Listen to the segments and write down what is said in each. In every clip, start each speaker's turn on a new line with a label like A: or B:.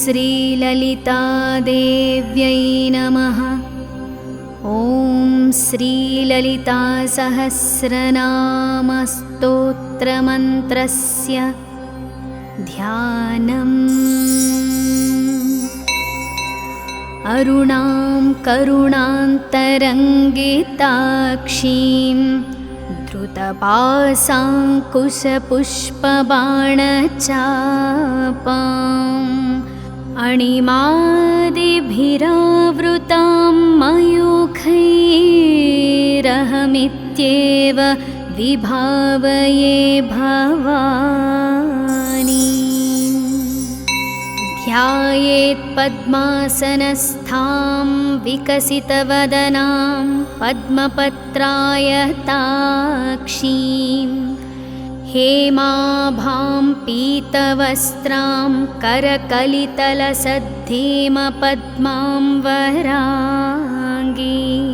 A: श्रीललितादेव्यै नमः। ॐ श्रीललितासहस्रनामस्तोत्रमन्त्रस्य ध्यानम्। अरुणां करुणान्तरङ्गिताक्षीं धृतपाशाङ्कुशपुष्पबाणचापाम् अणिमादिभिरावृतां मयूखैरहमित्येव विभावये भवानी। ध्यायेत् पद्मासनस्थां विकसितवदनां पद्मपत्रायताक्षीं हेमाभां पीतवस्त्रां करकलितलसद्धेमपद्मां वराङ्गीं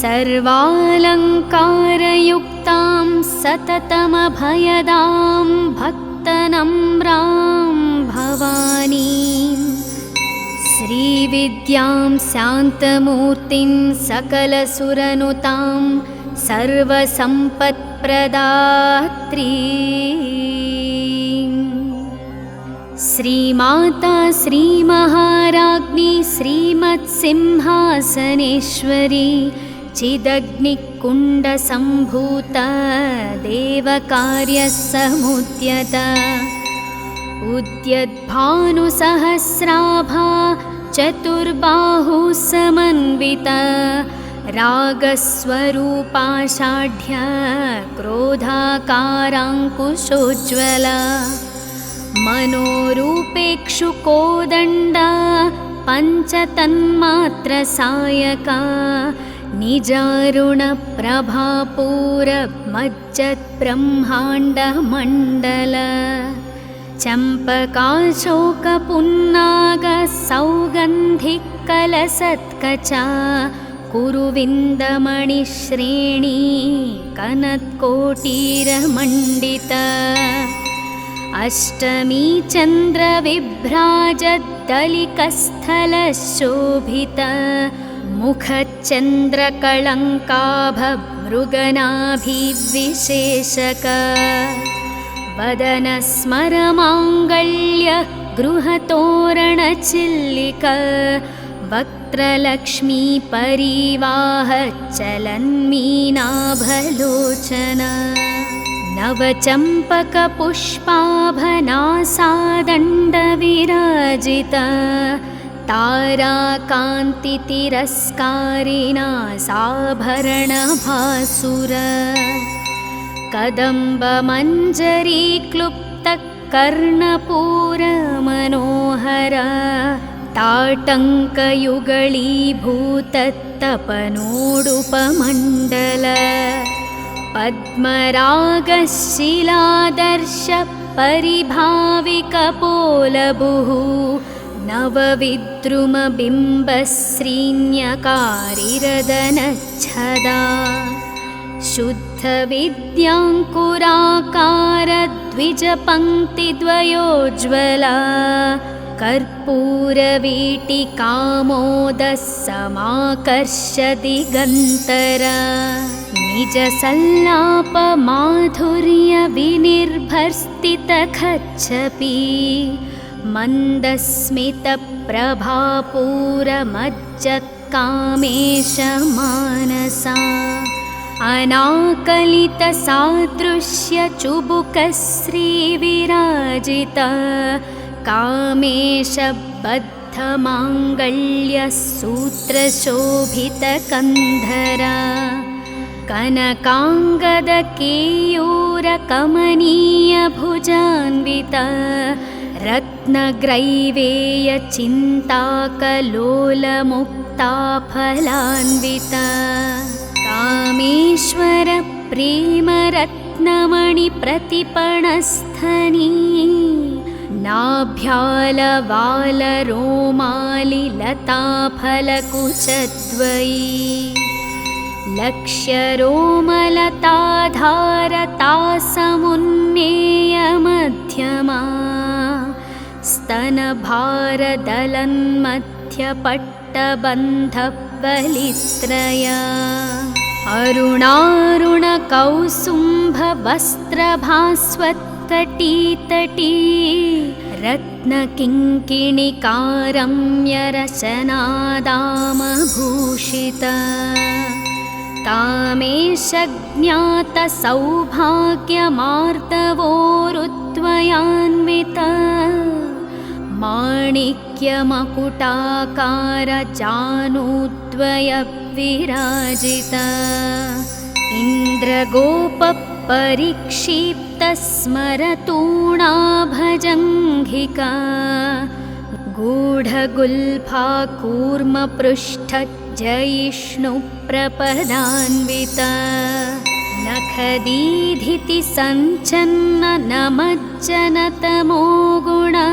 A: सर्वालङ्कारयुक्तां सततमभयदां भक्तनम्रां भवानीं श्रीविद्यां शान्तमूर्तिं सकलसुरनुतां सर्वसम्पत्प्रदात्रीं श्रीमाता श्रीमहाराज्ञी श्रीमत्सिंहासनेश्वरी चिदग्निकुण्डसम्भूता देवकार्यसमुद्यता उद्यद्भानुसहस्राभा चतुर्बाहुसमन्विता रागस्वरूपाषाढ्य क्रोधाकाराङ्कुशोज्ज्वला मनोरूपेक्षुकोदण्डा पञ्चतन्मात्रसायका निजारुणप्रभापूरमज्जद्ब्रह्माण्डमण्डल चम्पकाशोकपुन्नागसौगन्धिकलसत्कचा कुरुविन्दमणिश्रेणी कनत्कोटीरमण्डिता अष्टमी चन्द्रविभ्राजद्दलिकस्थलशोभिता मुखचन्द्रकळङ्काभमृगनाभिविशेषका वदनस्मरमाङ्गल्य गृहतोरणचिल्लिका वक्त्रलक्ष्मी परिवाह चलन्मीनाभलोचना नवचम्पकपुष्पाभनासादण्डविराजिता ताराकान्तितिरस्कारिणा साभरणभासुर कदम्बमञ्जरीक्लुप्तकर्णपूरमनोहर ताटङ्कयुगलीभूतत्तपनोडुपमण्डल पद्मरागशिलादर्श परिभाविकपोलभुः नवविद्रुमबिम्बश्रीन्यकारिरदनच्छदा शुद्धविद्याङ्कुराकारद्विजपङ्क्तिद्वयोज्ज्वला कर्पूरवीटिकामोदः समाकर्षदिगन्तरा निजसल्लापमाधुर्यविनिर्भर्स्थितखच्छपी मन्दस्मितप्रभापूरमज्जत्कामेशमानसा अनाकलितसादृश्यचुबुकश्रीविराजिता कामेशबद्धमाङ्गल्यसूत्रशोभितकन्धरा कनकाङ्गदकेयूरकमनीयभुजान्विता रत्नग्रैवेयचिन्ताकलोलमुक्ताफलान्विता कामेश्वरप्रेमरत्नमणिप्रतिपणस्थनी नाभ्यालवालरोमालिलताफलकुचद्वयी लक्ष्यरोमलताधारतासमुन्नेयमध्यमा स्तनभारदलन्मध्यपट्टबन्धबलित्रया अरुणारुणकौसुम्भवस्त्रभास्वत्कटीतटी रत्नकिङ्किणिकारम्यरचनादामभूषिता कामेशज्ञातसौभाग्यमार्दवोरुत्वयान्विता माणिक्यमकुटाकारजानूद्वयविराजिता इन्द्रगोपपरिक्षिप्तस्मरतूणाभजङ्घिका गूढगुल्फा कूर्मपृष्ठजयिष्णुप्रपदान्विता नखदीधितिसञ्चन्ननमज्जनतमो गुणा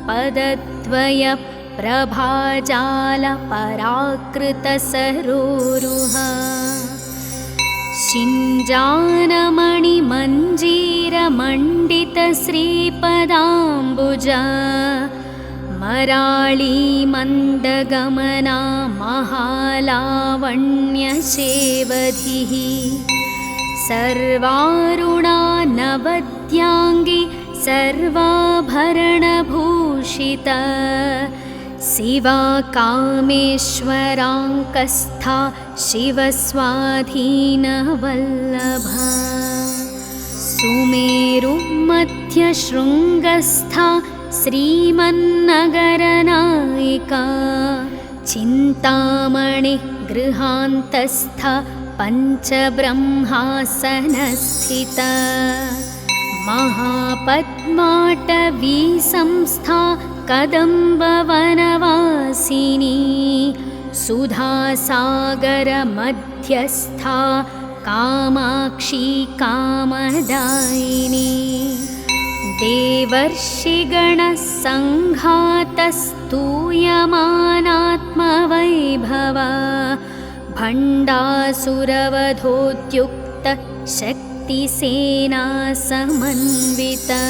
A: पदद्वयप्रभाजालपराकृतसरोरुहा शिञ्जानमणिमञ्जीरमण्डितश्रीपदाम्बुजा मराळीमन्दगमना महालावण्यसेवधिः सर्वारुणा नवद्याङ्गी सर्वाभरणभूषिता शिवा कामेश्वराङ्कस्था शिवस्वाधीनवल्लभा सुमेरुमध्यशृङ्गस्था श्रीमन्नगरनायिका चिन्तामणिगृहान्तस्था पञ्चब्रह्मासनस्थिता महापद्माटवी संस्था कदम्बवनवासिनी सुधासागरमध्यस्था कामाक्षी कामदायिनी देवर्षिगणसङ्घातस्तूयमानात्मवैभवा भण्डासुरवधोद्युक्त शक्तिसेना समन्विता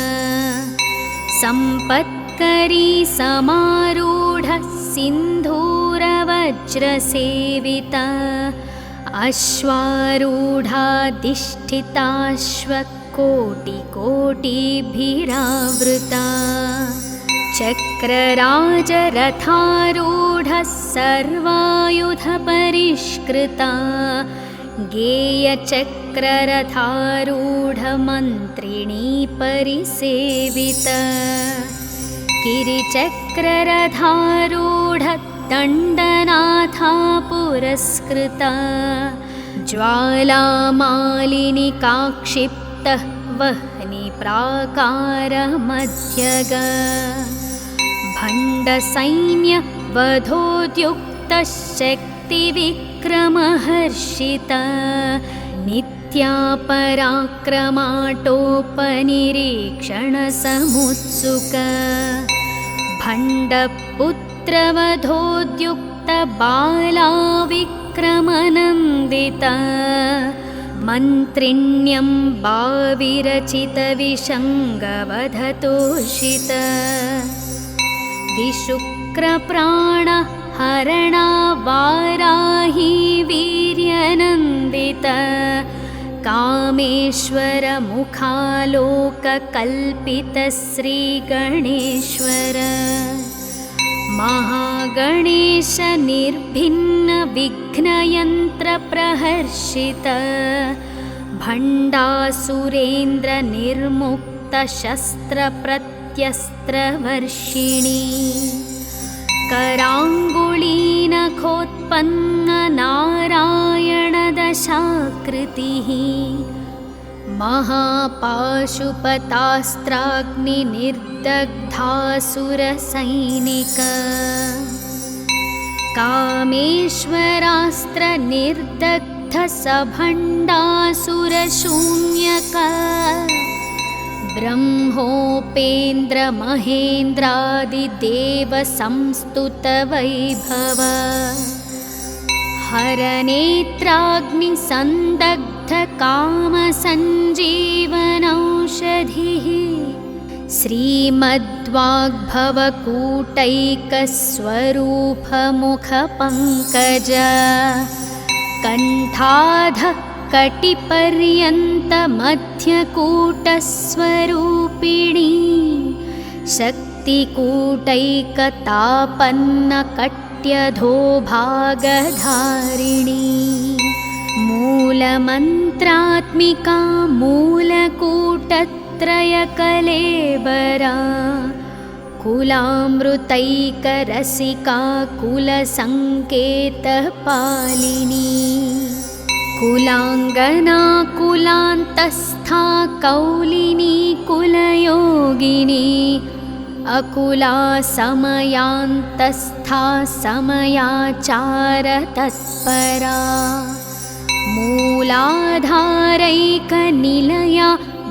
A: सम्पत्करी समारूढ सिन्धूरवज्रसेविता अश्वारूढाधिष्ठिताश्वकोटिकोटिभिरावृता चक्रराजरथारूढः सर्वायुधपरिष्कृता गेयचक्ररथारूढमन्त्रिणी परिसेविता गिरिचक्ररथारूढदण्डनाथा पुरस्कृता ज्वालामालिनिकाक्षिप्तः वह्निप्राकारमध्यगा भण्डसैन्यवधोद्युक्तः शक्तिविक्रमहर्षिता नित्या पराक्रमाटोपनिरीक्षणसमुत्सुका भण्डपुत्रवधोद्युक्तबाला विक्रमनन्दिता मन्त्रिण्यम्बाविरचितविशङ्गवधतोषिता विशुक्रप्राणहरणा वाराही वीर्यनन्दिता कामेश्वरमुखालोककल्पितश्रीगणेश्वर महागणेश निर्भिन्नविघ्नयन्त्रप्रहर्षिता भण्डासुरेन्द्रनिर्मुक्तशस्त्रप्रत्यस्त्रवर्षिणी कराङ्गुलीनखोत्पन्ननारायणदशाकृतिः महापाशुपतास्त्राग्निनिर्दग्धासुरसैनिका कामेश्वरास्त्रनिर्दग्धसभण्डासुरशून्यका ब्रह्मोपेन्द्रमहेन्द्रादिदेवसंस्तुतवैभव हरनेत्राग्निसन्दग्धकामसञ्जीवनौषधिः श्रीमद्वाग्भवकूटैकस्वरूपमुखपङ्कज कण्ठाधः कटिपर्यन्तमध्यकूटस्वरूपिणी शक्तिकूटैकतापन्नकट्यधोभागधारिणी मूलमन्त्रात्मिका मूलकूटत्रयकलेबरा कुलामृतैकरसिका कुलसङ्केतपालिनी कुलाङ्गना कुलान्तस्था कौलिनी कुलयोगिनी अकुला समयान्तस्था समयाचारतत्परा मूलाधारैकनिलया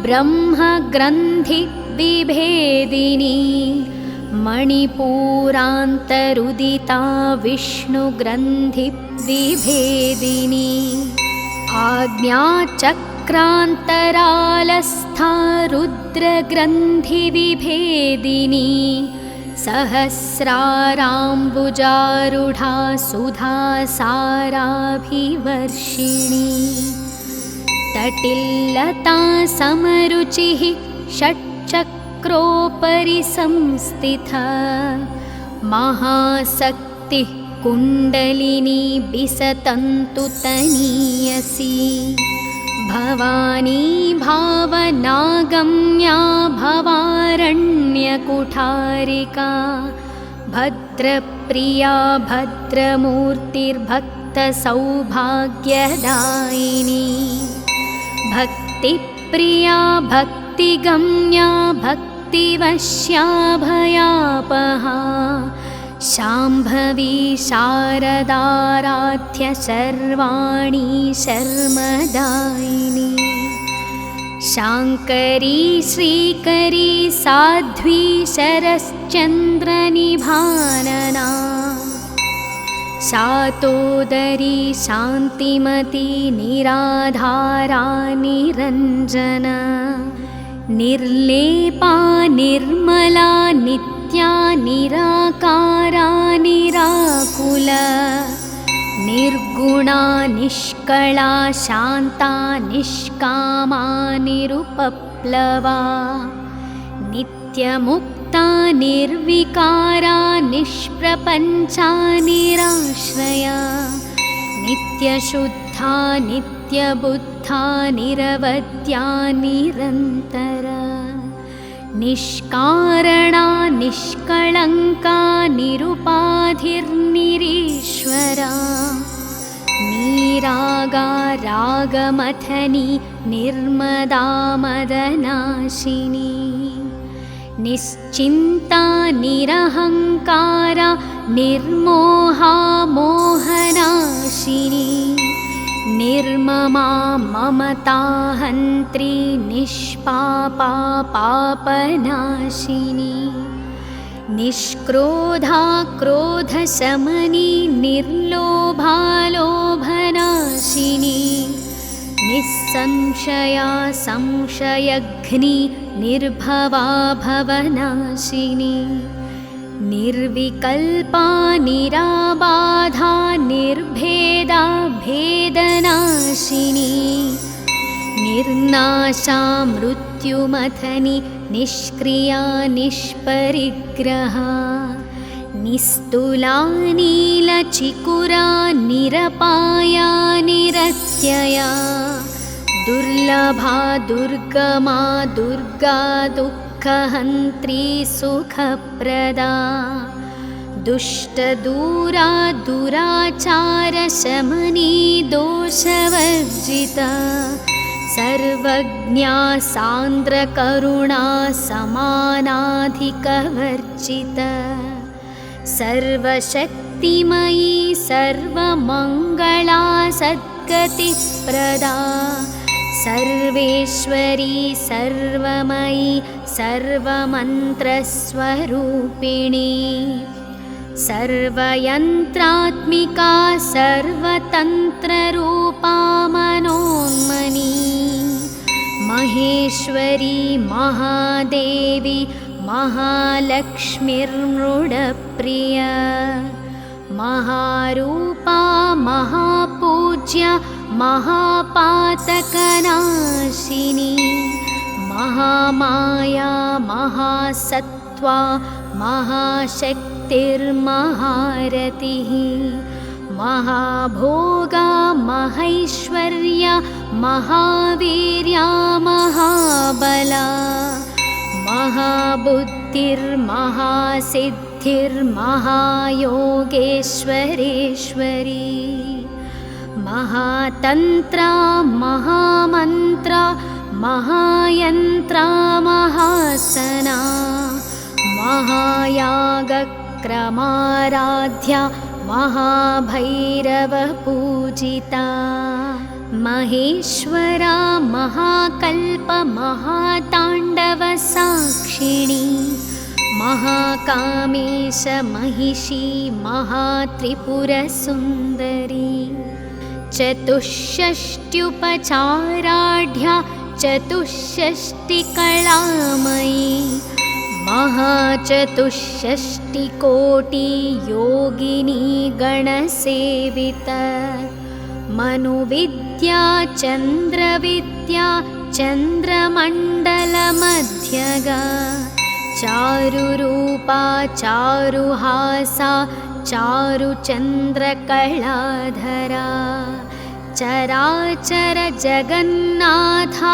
A: ब्रह्मग्रन्थिविभेदिनी मणिपूरान्तरुदिता विष्णुग्रन्थिविभेदिनी आज्ञाचक्रान्तरालस्था रुद्रग्रन्थिविभेदिनी सहस्राराम्बुजारूढा सुधासाराभिवर्षिणी तटिल्लता समरुचिः षट्चक्रोपरि संस्थिता महाशक्तिः कुण्डलिनी बिसतन्तु तनीयसी भवानी भावनागम्या भवारण्यकुठारिका भद्रप्रिया भद्रमूर्तिर्भक्तसौभाग्यदायिनी भक्तिप्रिया भक्तिगम्या भक्तिवश्या भयापहा शाम्भवी शारदाराध्य सर्वाणि शर्मदायिनी शाङ्करी श्रीकरी साध्वी शरश्चन्द्रनिभानना शातोदरी शान्तिमती निराधारा निरञ्जना निर्लेपा निर्मला नित्या निराकारा निराकुला निर्गुणा निष्कला शान्ता निष्कामा निरुपप्लवा नित्यमुक्ता निर्विकारा निष्प्रपञ्चा निराश्रया नित्यशुद्धा नित्यबुद्धा निरवद्या निरन्तरा निष्कारणा निष्कळङ्का निरुपाधिर्निरीश्वरा निरागा रागमथनी निर्मदा मदनाशिनी निश्चिन्ता निरहङ्कारा निर्मोहा मोहनाशिनी निर्ममा ममताहन्त्री निष्पापा पापनाशिनी निष्क्रोधा क्रोधशमनी निर्लोभा लोभनाशिनी निस्संशया संशयघ्नी निर्भवा भवनाशिनी निर्विकल्पा निराबाधा निर्भेदा भेदनाशिनी निर्नाशा मृत्युमथनी निष्क्रिया निष्परिग्रहा निस्तुला नीलचिकुरा निरपाया निरत्यया दुर्लभा दुर्गमा दुर्गा दुःखहन्त्री सुखप्रदा दुष्टदूरा दुराचारशमनी दोषवर्जिता सर्वज्ञा सान्द्रकरुणा समानाधिकवर्जिता सर्वशक्तिमयी सर्वमङ्गला सद्गतिप्रदा सर्वेश्वरी सर्वमयी सर्वमन्त्रस्वरूपिणी सर्वयन्त्रात्मिका सर्वतन्त्ररूपा मनोन्मनी महेश्वरी महादेवी महालक्ष्मीर्मृडप्रिया महारूपा महापूज्या महापातकनाशिनी महामाया महासत्त्वा महाशक्तिर्महारतिः महाभोगा महैश्वर्या महावीर्या महाबला महाबुद्धिर्महासिद्धिर्महायोगेश्वरेश्वरी महातन्त्रा महामन्त्रा महायन्त्रा महासना महायागक्रमाराध्या महाभैरवपूजिता महेश्वरा महाकल्प महाताण्डवसाक्षिणी महाकामेश महिषी महात्रिपुरसुन्दरी चतुष्षष्ट्युपचाराढ्या चतुष्षष्टिकलामयी महाचतुष्षष्टिकोटियोगिनी गणसेविता मनुविद्या चन्द्रविद्या चन्द्रमण्डलमध्यगा चारुरूपा चारुहासा चारुचन्द्रकलाधरा चराचर जगन्नाथा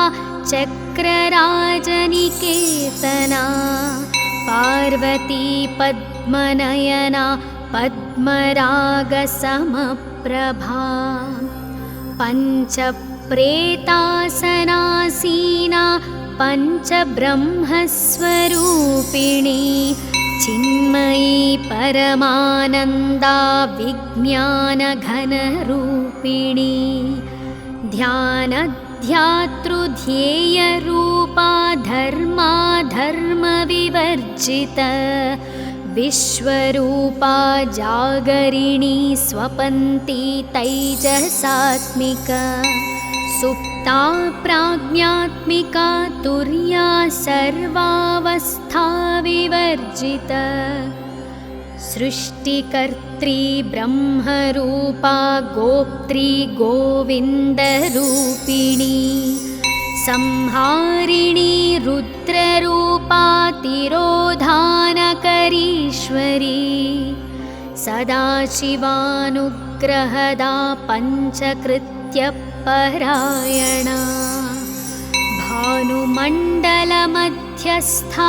A: चक्रराजनिकेतना पार्वती पद्मनयना पद्मरागसमप्रभा पञ्चप्रेतासनासीना पञ्चब्रह्मस्वरूपिणी चिन्मयी परमानन्दा विज्ञानघनरूपिणी ध्यानध्यातृध्येयरूपा धर्मा धर्मविवर्जिता विश्वरूपा जागरिणी स्वपन्ती तैजसात्मिका सुप्ता प्राज्ञात्मिका तुर्या सर्वावस्था विवर्जिता सृष्टिकर्त्री ब्रह्मरूपा गोप्त्री गोविन्दरूपिणी संहारिणी रुद्ररूपा तिरोधानकरीश्वरी सदाशिवानुग्रहदा पञ्चकृत्यपरायणा भानुमण्डलमध्यस्था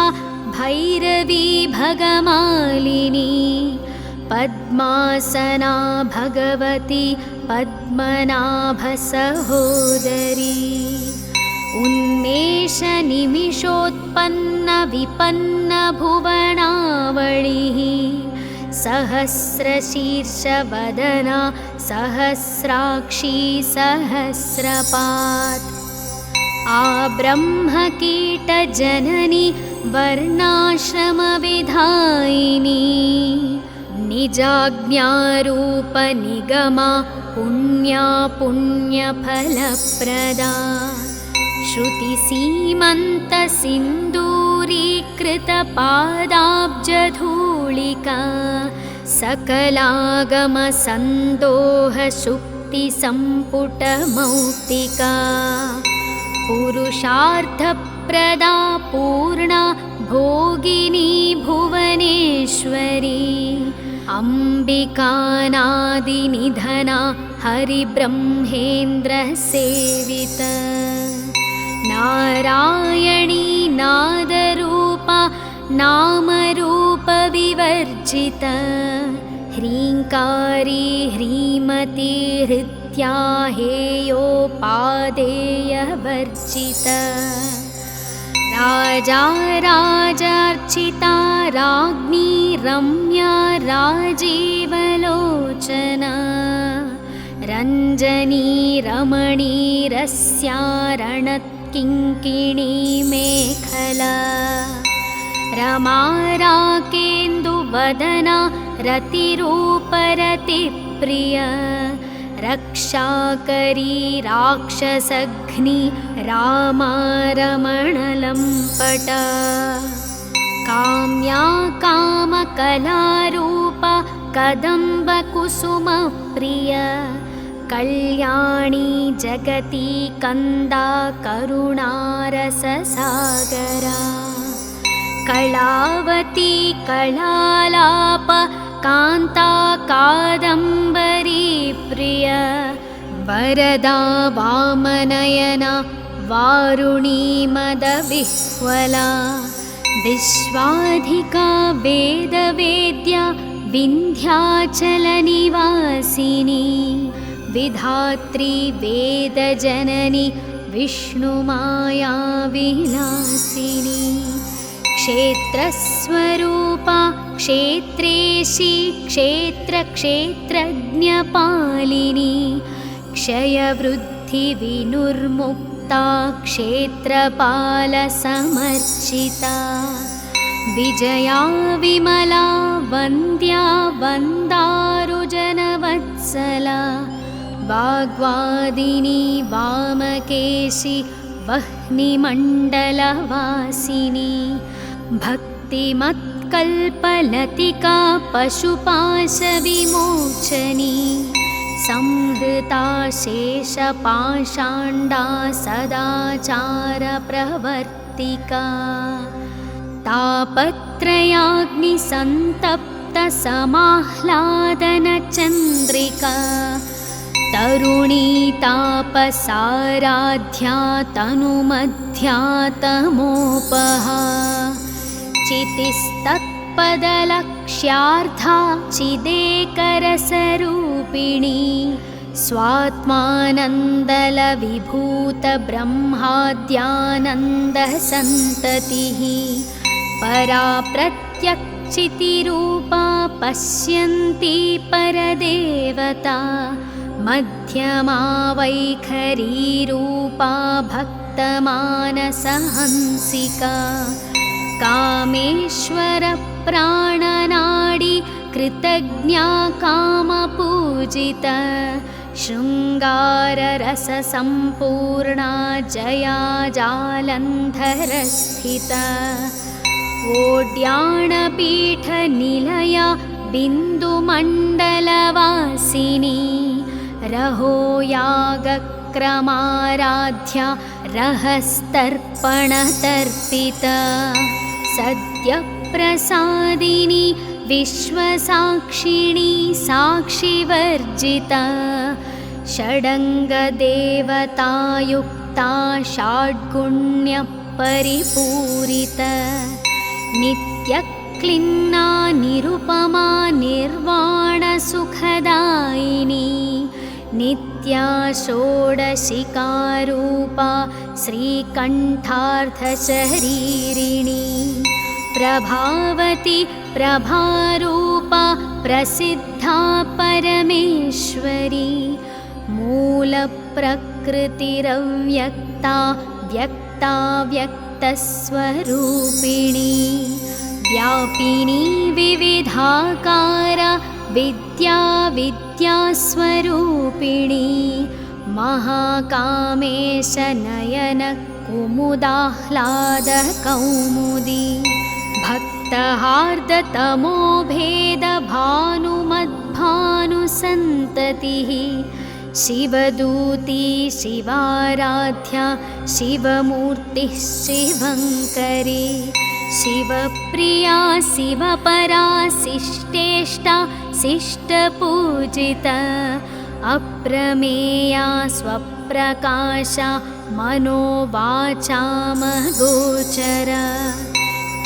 A: भैरवी भगमालिनी पद्मासना भगवती पद्मनाभसहोदरी उन्मेषनिमिषोत्पन्नविपन्नभुवनावळिः सहस्रशीर्षवदना सहस्राक्षी सहस्रपात् आब्रह्मकीटजननी वर्णाश्रमविधायिनी निजाज्ञारूपनिगमा पुण्या पुण्यफलप्रदा श्रुतिसीमन्तसिन्दूरीकृतपादाब्जधूलिका सकलागमसन्दोहसुक्तिसम्पुटमौक्तिका पुरुषार्थप्रदा पूर्णा भोगिनी भुवनेश्वरी अम्बिकानादिनिधना हरिब्रह्मेन्द्रसेविता नारायणी नादरूपा नामरूपविवर्जिता ह्रीङ्कारी ह्रीमती हृत्या हेयोपादेयवर्जिता राजा राजार्चिता राज्ञी रम्या राजीवलोचना रञ्जनी रमणी रस्यारणत्किङ्किणी मेखला रमा राकेन्दुवदना रतिरूपरतिप्रिया रक्षाकरी राक्षसघ्नि रामारमणलम्पट काम्या कामकलारूपा कदम्बकुसुमप्रिय कल्याणी जगती कन्दा करुणारससागरा कलावती कलालाप कान्ता कादम्बरी प्रिय वरदा वामनयना वारुणी मदविह्वला विश्वाधिका वेदवेद्या विन्ध्याचलनिवासिनी विधात्री वेदजननी विष्णुमाया विलासिनी क्षेत्रस्वरूपा क्षेत्रेशी क्षेत्रक्षेत्रज्ञपालिनी क्षयवृद्धिविनुर्मुक्ता क्षेत्रपालसमर्चिता विजया विमला वन्द्या वन्दारुजनवत्सला वाग्वादिनी वामकेशी वह्निमण्डलवासिनी भक्तिमत्कल्पलतिका पशुपाशविमोचनी संहृता शेषपाषाण्डा सदाचारप्रवर्तिका तापत्रयाग्निसन्तप्तसमाह्लादनचन्द्रिका तरुणी तापसाराध्या तनुमध्या तमोपहा चितिस्तत्पदलक्ष्यार्था चिदेकरसरूपिणी स्वात्मानन्दलविभूतब्रह्माद्यानन्दसन्ततिः परा प्रत्यक्षितिरूपा पश्यन्ती परदेवता मध्यमा वैखरीरूपा भक्तमानसहंसिका कामेश्वरप्राणनाडी कृतज्ञा कामपूजिता शृङ्गाररससम्पूर्णा जया जालन्धरस्थिता ओड्याणपीठनिलया बिन्दुमण्डलवासिनी रहो यागक्रमाराध्या रहस्तर्पणतर्पिता सद्यप्रसादिनी विश्वसाक्षिणी साक्षिवर्जिता षडङ्गदेवतायुक्ता षड्गुण्यपरिपूरिता नित्यक्लिन्ना निरुपमा निर्वाणसुखदायिनी नित्या षोडशिकारूपा श्रीकण्ठार्धशरीरिणी प्रभावती प्रभारूपा प्रसिद्धा परमेश्वरी मूलप्रकृतिरव्यक्ता व्यक्ता व्यक्तस्वरूपिणी व्यापिनी विविधाकारा विद्या विद्यास्वरूपिणी महाकामेशनयन कुमुदाह्लादकौमुदी भक्तहार्दतमो भेदभानुमद्भानुसन्ततिः शिवदूती शिवाराध्या शिवमूर्तिः शिवङ्करी शिवप्रिया शिवपरा शिष्टेष्टा शिष्टपूजिता अप्रमेया स्वप्रकाशा मनोवाचामगोचरा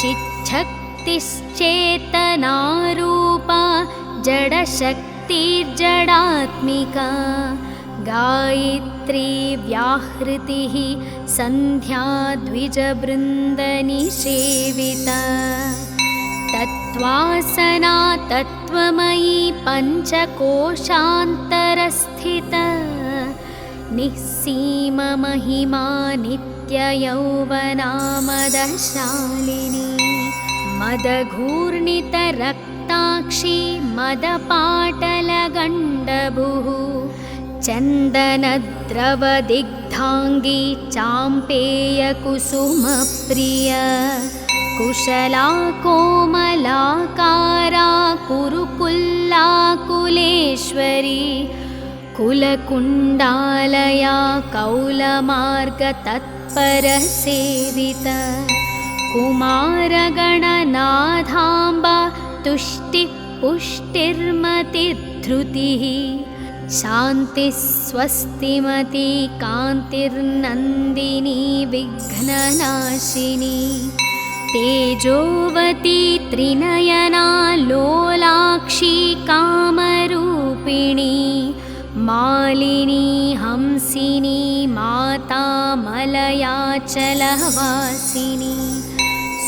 A: चिच्छक्तिश्चेतनारूपा जडशक्तिर्जडात्मिका गायत्री व्याहृतिः सन्ध्या द्विजबृन्दनिसेविता तत्त्वासना तत्त्वमयी पञ्चकोशान्तरस्थिता निःसीममहिमा नित्ययौवनामदशालिनी मदघूर्णितरक्ताक्षी मदपाटलगण्डभुः चन्दनद्रवदिग्धाङ्गी चाम्पेयकुसुमप्रिय कुशला कोमलाकारा कुरुकुल्लाकुलेश्वरी कुलकुण्डालया कौलमार्गतत्परसेविता कुमारगणनाथाम्बा तुष्टिः पुष्टिर्मतिधृतिः शान्तिः स्वस्तिमती कान्तिर्नन्दिनी विघ्ननाशिनी तेजोवती त्रिनयना लोलाक्षी कामरूपिणी मालिनी हंसिनी माता मलयाचलवासिनी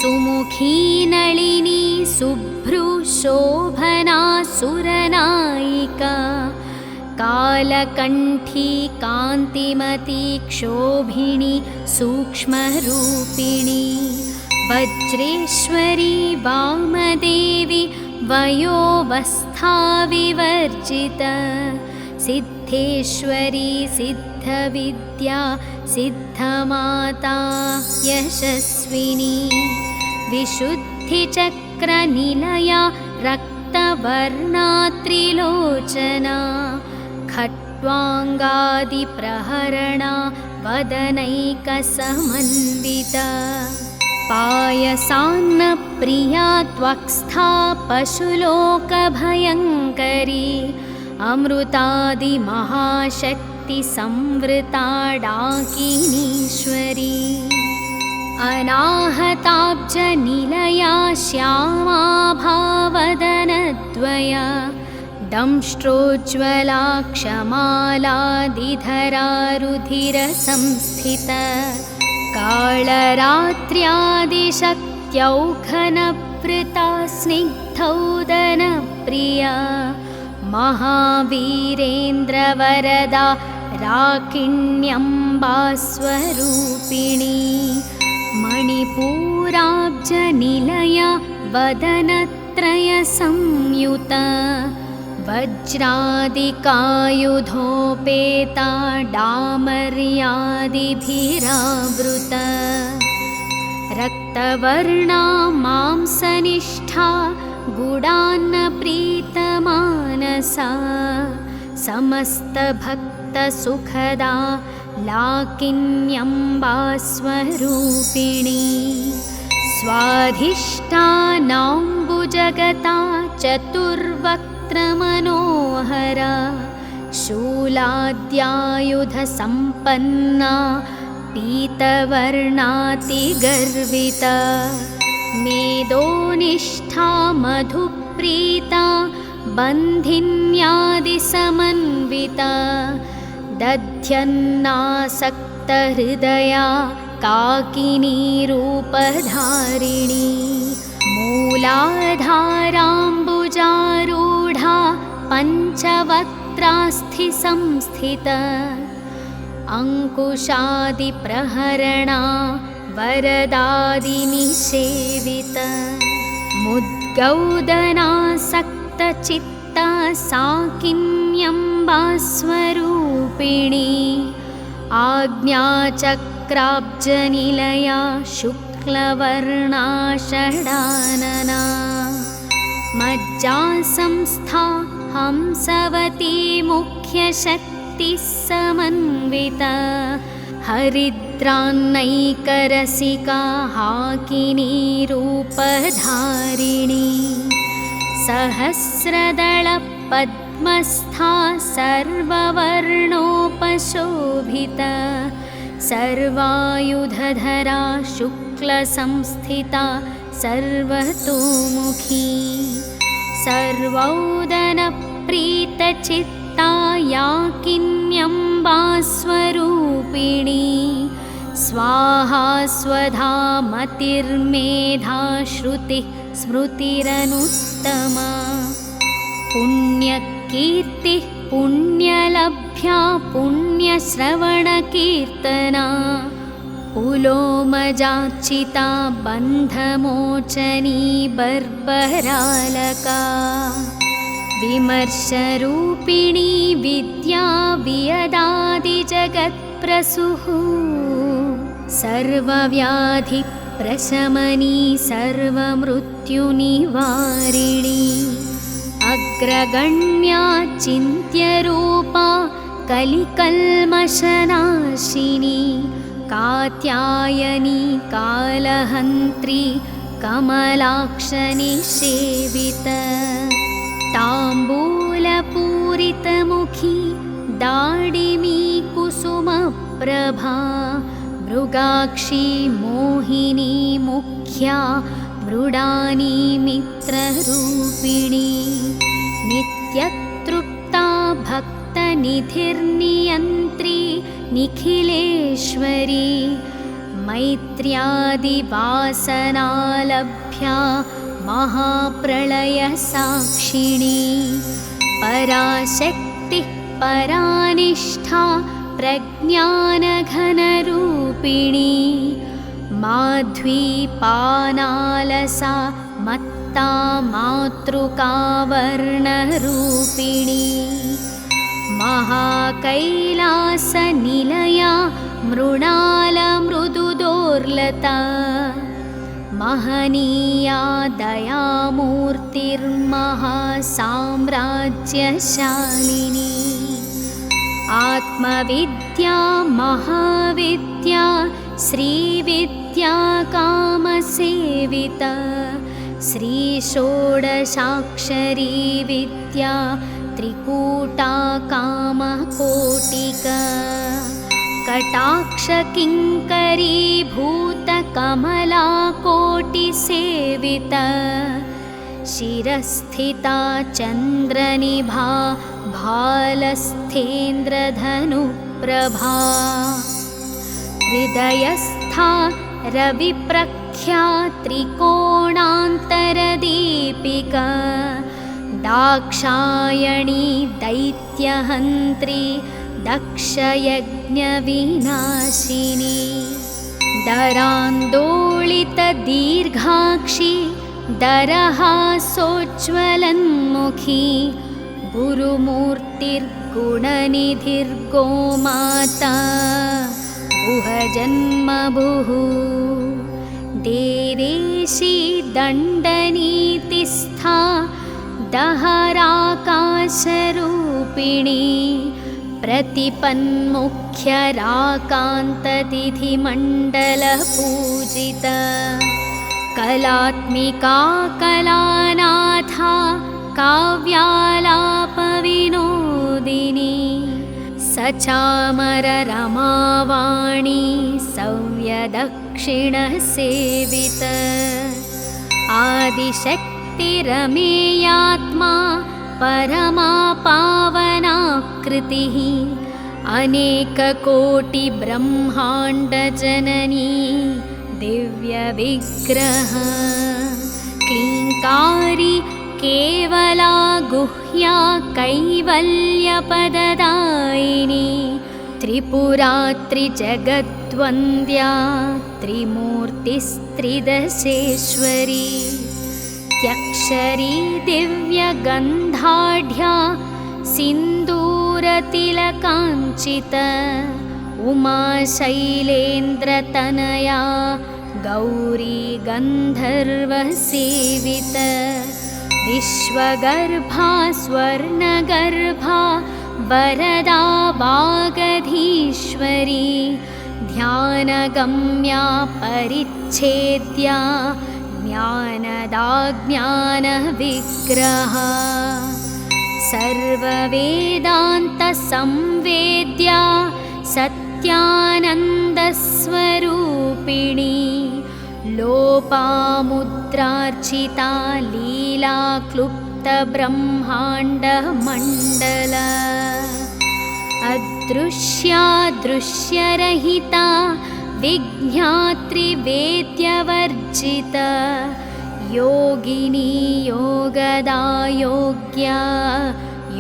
A: सुमुखी नलिनी शुभ्रुशोभना सुरनायिका कालकण्ठी कान्तिमती क्षोभिणी सूक्ष्मरूपिणी वज्रेश्वरी वामदेवी वयोवस्थाविवर्जिता सिद्धेश्वरी सिद्धविद्या सिद्धमाता यशस्विनी विशुद्धिचक्रनिलया रक्तवर्णा त्रिलोचना खट्वाङ्गादिप्रहरणा वदनैकसमन्विता पायसान्नप्रिया त्वक्स्था पशुलोकभयङ्करी अमृतादिमहाशक्तिसंवृता डाकिनीश्वरी अनाहताब्जनिलया श्यामा भावदनद्वया दंष्ट्रोज्ज्वला क्षमालादिधरा रुधिरसंस्थिता कालरात्र्यादिशक्त्यौघनवृता स्निग्धौदनप्रिया महावीरेन्द्रवरदा राकिण्यम्बा स्वरूपिणी मणिपूराब्जनिलया वदनत्रयसंयुता वज्रादिकायुधोपेता डामर्यादिभिरावृता रक्तवर्णा मांसनिष्ठा गुडान्नप्रीतमानसा समस्तभक्तसुखदा लाकिन्यम्बा स्वरूपिणी स्वाधिष्ठानाम्बुजगता चतुर्वक्त्रमनोहरा शूलाद्यायुधसम्पन्ना पीतवर्णातिगर्विता मेदोनिष्ठा मधुप्रीता बन्धिन्यादिसमन्विता दध्यन्नासक्तहृदया काकिनीरूपधारिणी मूलाधाराम्बुजारूढा पञ्चवक्त्रास्थिसंस्थिता अङ्कुशादिप्रहरणा वरदादिनिषेविता मुद्गौदनासक्तचित्ता साकिन्यम्बा स्वरूपिणी आज्ञाचक्राब्जनिलया शुक्लवर्णा षडानना मज्जासंस्था हंसवती मुख्यशक्तिः समन्विता हरिद्रान्नैकरसिका हाकिनीरूपधारिणी सहस्रदलपद्मस्था सर्ववर्णोपशोभिता सर्वायुधधरा शुक्लसंस्थिता सर्वतोमुखी सर्वौदनप्रीतचित्ता याकिन्यम्बा स्वरूपिणी स्वाहा स्वधा मतिर्मेधा श्रुतिः स्मृतिरनुत्तमा पुण्यकीर्तिः पुण्यलभ्या पुण्यश्रवणकीर्तना पुलोमजाचिता बन्धमोचनी बर्बरालका विमर्शरूपिणी विद्या वियदादिजगत्प्रसूः सर्वव्याधिप्रशमनी सर्वमृत्युनिवारिणी अग्रगण्या चिन्त्यरूपा कलिकल्मषनाशिनी कात्यायनी कालहन्त्री कमलाक्षनिषेवित ताम्बूलपूरितमुखी दाडिमी कुसुमप्रभा मृगाक्षी मोहिनी मुख्या मृडानी मित्ररूपिणी नित्यतृप्ता भक्तनिधिर्नियन्त्री निखिलेश्वरी मैत्र्यादिवासनालभ्या महाप्रलयसाक्षिणी पराशक्तिः परानिष्ठा प्रज्ञानघनरूपिणी माध्वीपानालसा मत्ता मातृकावर्णरूपिणी महाकैलासनिलया मृणालमृदुदोर्लता महनीया दयामूर्तिर्महासाम्राज्यशालिनी आत्मविद्या महाविद्या श्रीविद्या कामसेविता श्रीषोडशाक्षरी विद्या त्रिकूटा कामकोटिका कटाक्षकिङ्करीभूतकमलाकोटिसेविता शिरस्थिता चन्द्रनिभा भालस्थेन्द्रधनुप्रभा हृदयस्था रविप्रख्या त्रिकोणान्तरदीपिका दाक्षायणी दैत्यहन्त्री दक्षयज्ञविनाशिनी दरान्दोलितदीर्घाक्षी दरहासोज्ज्वलन्मुखी गुरुमूर्तिर्गुणनिधिर्गोमाता गुहजन्मभुः देवेशी दण्डनीतिस्था दहराकाशरूपिणी प्रतिपन्मुख्यराकान्ततिथिमण्डलपूजिता कलात्मिका कलानाथा काव्यालापविनोदिनी सचामररमावाणी सव्यदक्षिणसेविता आदिशक्तिरमेयात्मा परमा पावनाकृतिः अनेककोटिब्रह्माण्डजननी दिव्यविग्रह क्लीङ्कारी केवला गुह्या कैवल्यपददायिनी त्रिपुरा त्रिजगद्वन्द्या त्रिमूर्तिस्त्रिदशेश्वरी त्यक्षरी दिव्यगन्धाढ्या सिन्दूरतिलकाञ्चिता उमाशैलेन्द्रतनया गौरी गन्धर्वसेविता विश्वगर्भा स्वर्णगर्भा वरदा वागधीश्वरी ध्यानगम्या परिच्छेद्या ज्ञानदा ज्ञानविग्रहा सर्ववेदान्तसंवेद्या सत्यानन्दस्वरूपिणी लोपामुद्रार्चिता लीलाक्लुप्तब्रह्माण्डमण्डला अदृश्या दृश्यरहिता विज्ञात्रिवेद्यवर्जिता योगिनी योगदा योग्या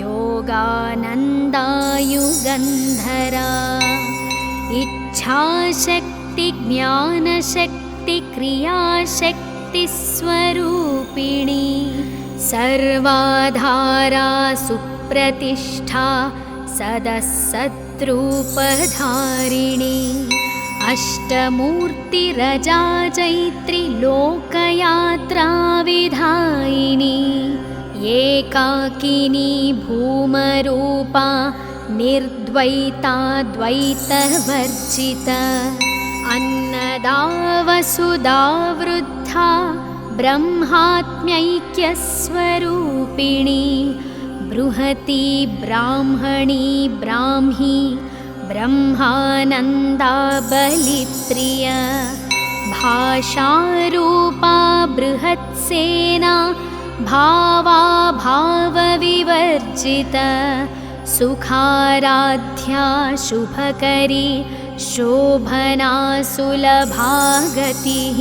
A: योगानन्दायुगन्धरा इच्छाशक्ति ज्ञानशक्ति क्रियाशक्तिस्वरूपिणी सर्वाधारा सुप्रतिष्ठा सदसद्रूपधारिणी अष्टमूर्तिरजा चैत्री लोकयात्रा विधायिनी एकाकिनी भूमरूपा निर्द्वैता द्वैतवर्जिता अन्नदा वसुधा वृद्धा ब्रह्मात्म्यैक्यस्वरूपिणी बृहती ब्राह्मणी ब्राह्मी ब्रह्मानन्दा बलिप्रिया भाषारूपा बृहत्सेना भावा भावविवर्जिता सुखाराध्या शुभकरी शोभना सुलभा गतिः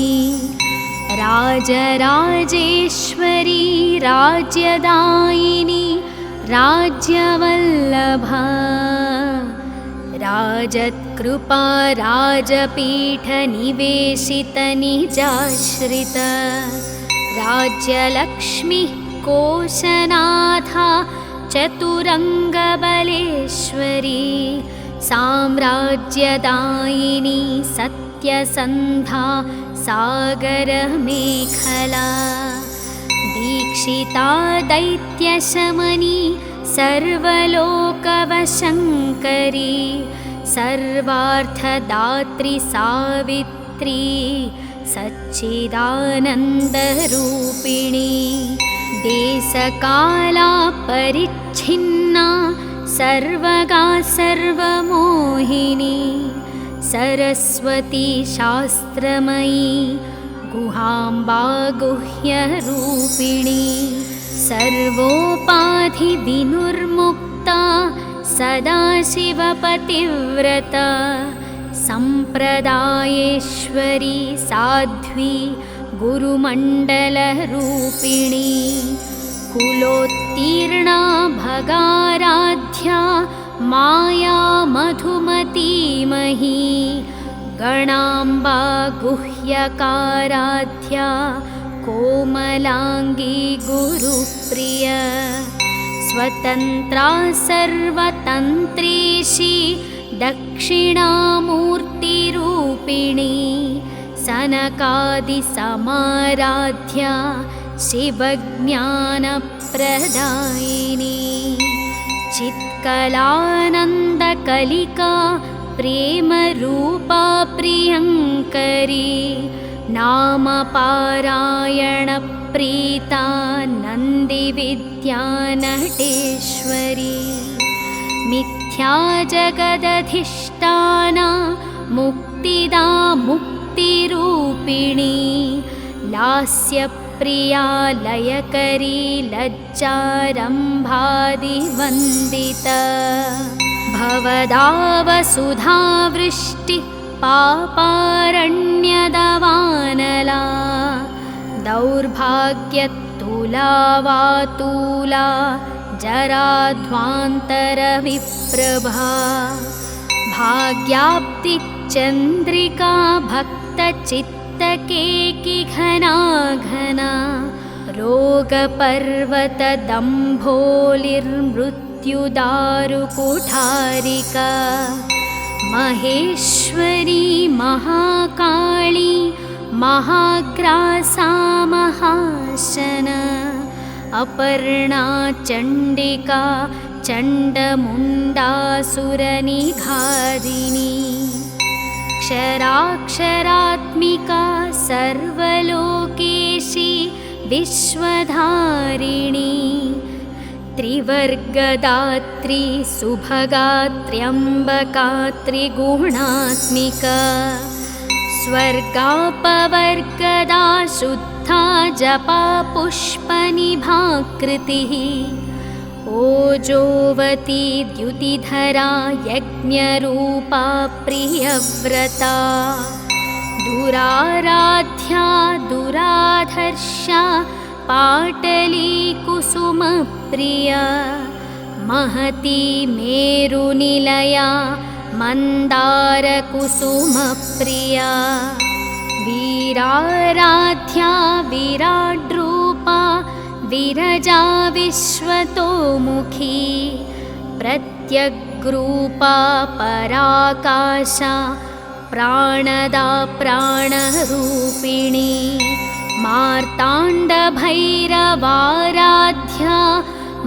A: राजराजेश्वरी राज्यदायिनी राज्यवल्लभा राजत्कृपा राजपीठनिवेशितनिजाश्रिता राज्यलक्ष्मी कोशनाथा चतुरङ्गबलेश्वरी साम्राज्यदायिनी सत्यसन्धा सागरमेखला दीक्षिता दैत्यशमनी सर्वलोकवशङ्करी सर्वार्थदात्री सावित्री सच्चिदानन्दरूपिणी देशकाला परिच्छिन्ना सर्वगा सर्वमोहिनी सरस्वती शास्त्रमयी गुहाम्बा गुह्यरूपिणी सर्वोपाधिविनुर्मुक्ता सदाशिवपतिव्रता सम्प्रदायेश्वरी साध्वी गुरुमण्डलरूपिणी कुलोत्तीर्णा भगाराध्या माया मधुमतीमही गणाम्बा गुह्यकाराध्या कोमलाङ्गी गुरुप्रिया स्वतन्त्रा सर्वतन्त्रीशी दक्षिणामूर्तिरूपिणी सनकादिसमाराध्या शिवज्ञानप्रदायिनी चित्कलानन्दकलिका प्रेमरूपा प्रियङ्करी नामपारायणप्रीता नन्दिविद्यानटेश्वरी मिथ्या जगदधिष्ठाना मुक्तिदा मुक्तिरूपिणी लास्यप्रिया लयकरी लज्जारम्भादिवन्दिता भवदा वसुधा वृष्टि पापारण्यदवानला दौर्भाग्यतुला वातूला जराध्वान्तरविप्रभा भाग्याप्तिचन्द्रिका भक्तचित्तकेकिघना घना रोगपर्वतदम्भोलिर्मृत्युदारुकुठारिका महेश्वरी महाकाली महाग्रासा महाशना अपर्णा चण्डिका चण्डमुण्डासुरनिघादिनी क्षराक्षरात्मिका सर्वलोकेशी विश्वधारिणी त्रिवर्गदात्री सुभगात्र्यम्बका त्रिगुणात्मिका स्वर्गापवर्गदा शुद्धा जपा पुष्पनिभाकृतिः ओजोवती द्युतिधरा यज्ञरूपा प्रियव्रता दुराराध्या दुराधर्षा पाटली कुसुमप्रिया महती मेरुनिलया मन्दारकुसुमप्रिया वीराराध्या विराड्रूपा विरजा विश्वतोमुखी प्रत्यग्रूपा पराकाशा प्राणदा प्राणरूपिणी मार्ताण्डभैरवाराध्या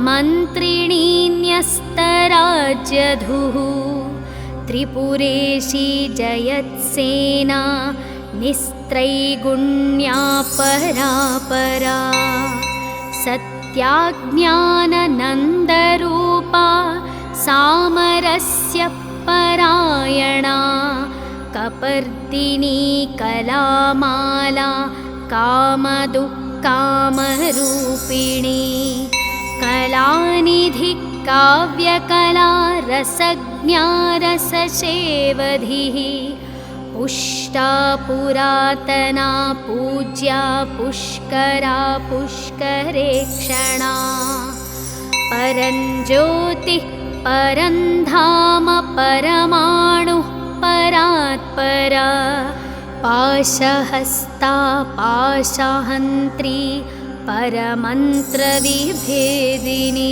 A: मन्त्रिणी न्यस्तराज्यधुः त्रिपुरेशी जयत्सेना निस्त्रैगुण्या परापरा सत्याज्ञाननन्दरूपा सामरस्य परायणा कपर्दिनी कलामाला कामदुःकामरूपिणी कलानिधि काव्यकला रसज्ञा रससेवधिः पुष्टा पुरातना पूज्या पुष्करा पुष्करेक्षणा परञ्ज्योतिः परन्धाम परमाणुः परात्परा पाशहस्ता पाशहन्त्री परमन्त्रविभेदिनी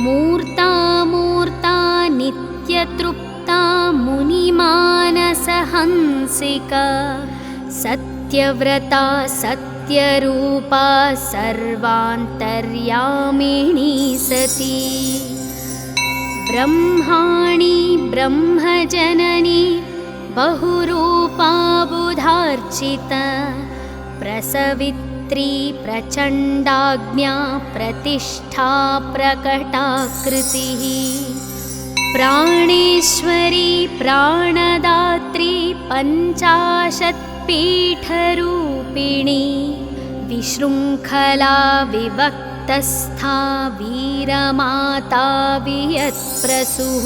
A: मूर्ता मूर्ता नित्यतृप्ता मुनिमानसहंसिका सत्यव्रता सत्यरूपा सर्वान्तर्यामिणी सती ब्रह्माणि ब्रह्मजननी बहुरूपा बुधार्चिता प्रसवित्री प्रचण्डाज्ञा प्रतिष्ठा प्रकटाकृतिः प्राणेश्वरी प्राणदात्री पञ्चाशत्पीठरूपिणी विशृङ्खला विभक्तस्था वीरमाता वियत्प्रसूः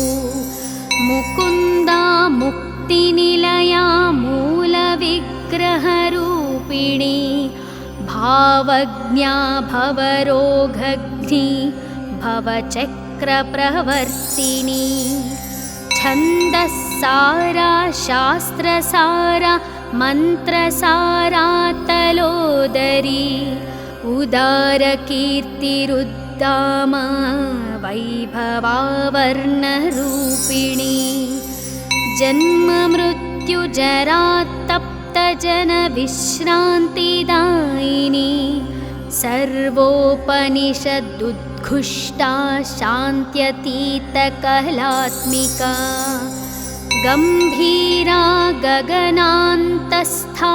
A: मुकुन्दा मुक्तिनिलया मूलविग्रहरूपिणी भावज्ञा भवरोगघ्नि भवचक्रप्रवर्तिनी छन्दस्सारा शास्त्रसारा मन्त्रसारा तलोदरी उदारकीर्तिरुद्दाम वैभवावर्णरूपिणी जन्ममृत्युजरात्तप्तजनविश्रान्तिदायिनी सर्वोपनिषदुद्घुष्टा शान्त्यतीतकलात्मिका गम्भीरा गगनान्तस्था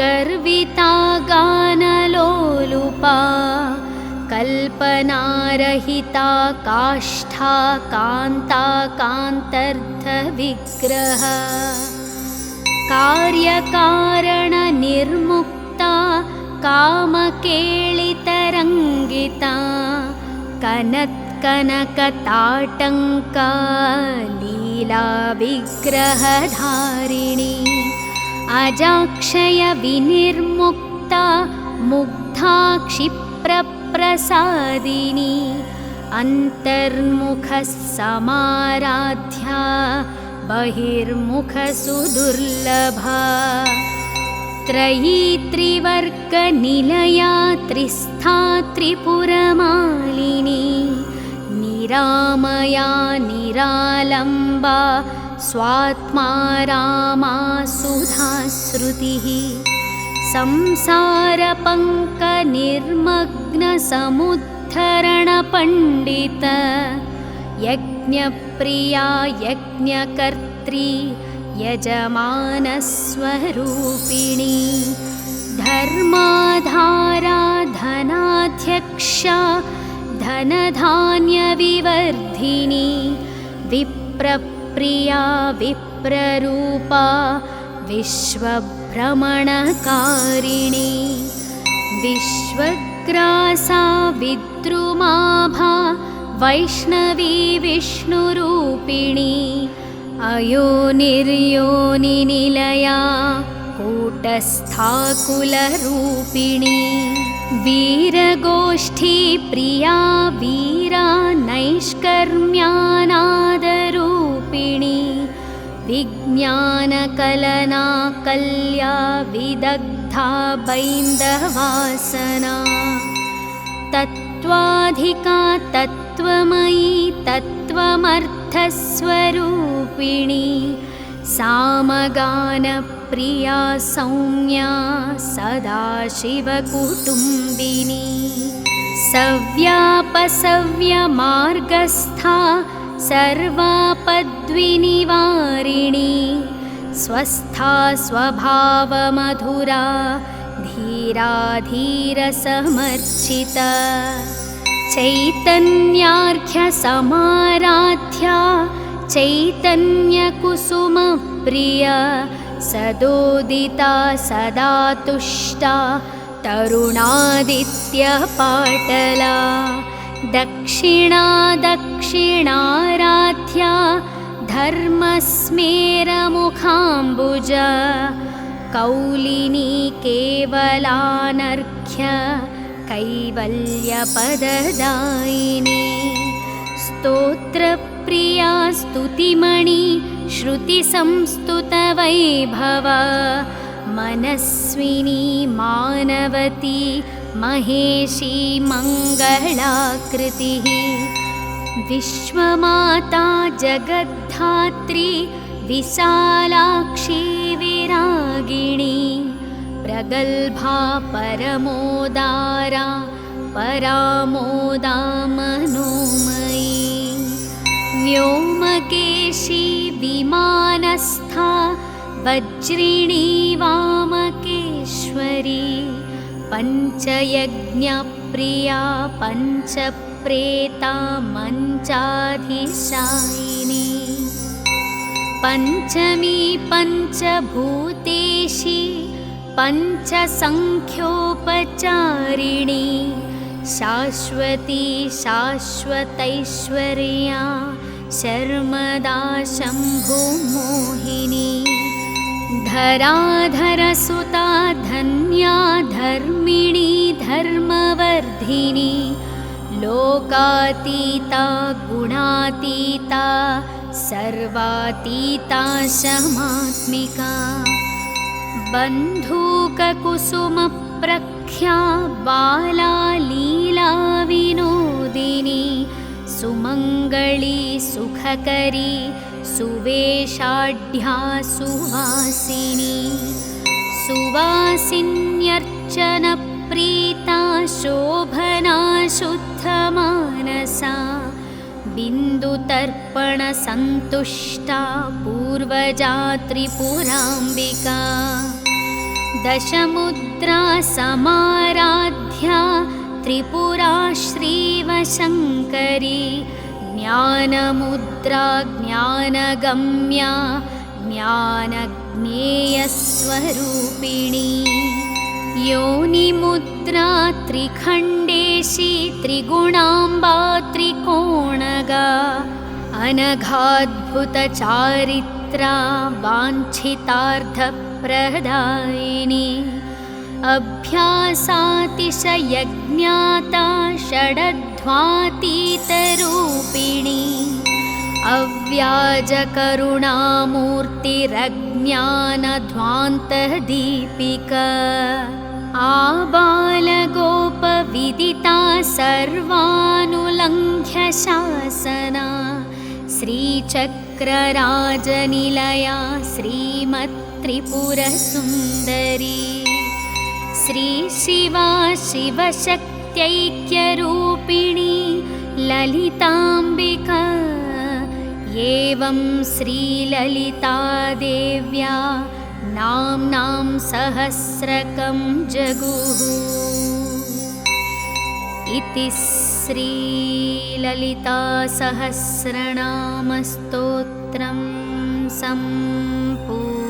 A: गर्विता गानलोलुपा कल्पनारहिता काष्ठा कान्ता कान्तर्धविग्रह कार्यकारणनिर्मुक्ता कामकेलितरङ्गिता कनत्कनकताटङ्का लीलाविग्रहधारिणी अजाक्षयविनिर्मुक्ता मुग्धा क्षिप्रप्रसादिनी अन्तर्मुखः समाराध्या बहिर्मुखसुदुर्लभा त्रयी त्रिवर्गनिलया त्रिस्था त्रिपुरमालिनी निरामया निरालम्बा स्वात्मा रामा सुधाश्रुतिः संसारपङ्कनिर्मग्नसमुद्धरणपण्डित यज्ञप्रिया यज्ञकर्त्री यजमानस्वरूपिणी धर्माधारा धनाध्यक्षा धनधान्यविवर्धिनी विप्रप्रिया विप्ररूपा विश्वभ्रमणकारिणी विश्वग्रासा विद्रुमाभा वैष्णवी विष्णुरूपिणी अयोनिर्योनिनिलया कूटस्थाकुलरूपिणी वीरगोष्ठीप्रिया वीरा नैष्कर्म्यानादरूपिणी विज्ञानकलना कल्या विदग्धा बैन्दवासना तत्त्वाधिका तत्त्वमयी तत्त्वमर्थस्वरूपिणी सामगानप्रिया सौम्या सदाशिवकुटुम्बिनी सव्यापसव्यमार्गस्था सर्वापद्विनिवारिणी स्वस्था स्वभावमधुरा धीरा धीरसमर्चिता चैतन्यार्घ्यसमाराध्या चैतन्यकुसुमप्रिया सदोदिता सदा तुष्टा तरुणादित्यपाटला दक्षिणा दक्षिणाराध्या धर्मस्मेरमुखाम्बुजा कौलिनी केवलानर्घ्य कैवल्यपददायिनी स्तोत्रप्रिया स्तुतिमणि श्रुतिसंस्तुतवैभव मनस्विनी मानवती महेशी मङ्गलाकृतिः विश्वमाता जगद्धात्री विशालाक्षी विरागिणी प्रगल्भा परमोदारा परामोदा मनोमयी व्योमकेशी विमानस्था वज्रिणी वामकेश्वरी पञ्चयज्ञप्रिया पञ्चप्रेता मञ्चाधिशायिनी पञ्चमी पञ्चभूतेशी पञ्चसङ्ख्योपचारिणी शाश्वती शाश्वतैश्वर्या शर्मदा शम्भुमोहिनी धराधरसुता धन्या धर्मिणी धर्मवर्धिनी लोकातीता गुणातीता सर्वातीता शमात्मिका बन्धूककुसुमप्रख्या बाला लीला विनोदिनी सुमङ्गली सुखकरी सुवेशाढ्या सुवासिनी सुवासिन्यर्चनप्रीता शोभना शुद्धमानसा बिन्दुतर्पणसन्तुष्टा पूर्वजा त्रिपुराम्बिका दशमुद्रा समाराध्या त्रिपुरा श्रीवशङ्करी ज्ञानमुद्रा ज्ञानगम्या ज्ञानज्ञेयस्वरूपिणी योनिमुद्रा त्रिखण्डेशी त्रिगुणाम्बा त्रिकोणगा अनघाद्भुतचारित्रा वाञ्छितार्थप्रदायिनी अभ्यासातिशयज्ञाता षडध्वातीतरूपिणी अव्याजकरुणामूर्तिरज्ञानध्वान्तदीपिका आबालगोपविदिता सर्वानुलङ्घ्य शासना श्रीचक्रराजनिलया श्रीमत्त्रिपुरसुन्दरी श्रीशिवा शिवशक्त्यैक्यरूपिणी ललिताम्बिका एवं श्रीललितादेव्या नाम्नां सहस्रकं जगुः इति श्रीललितासहस्रनामस्तोत्रं सम्पूर्णम्।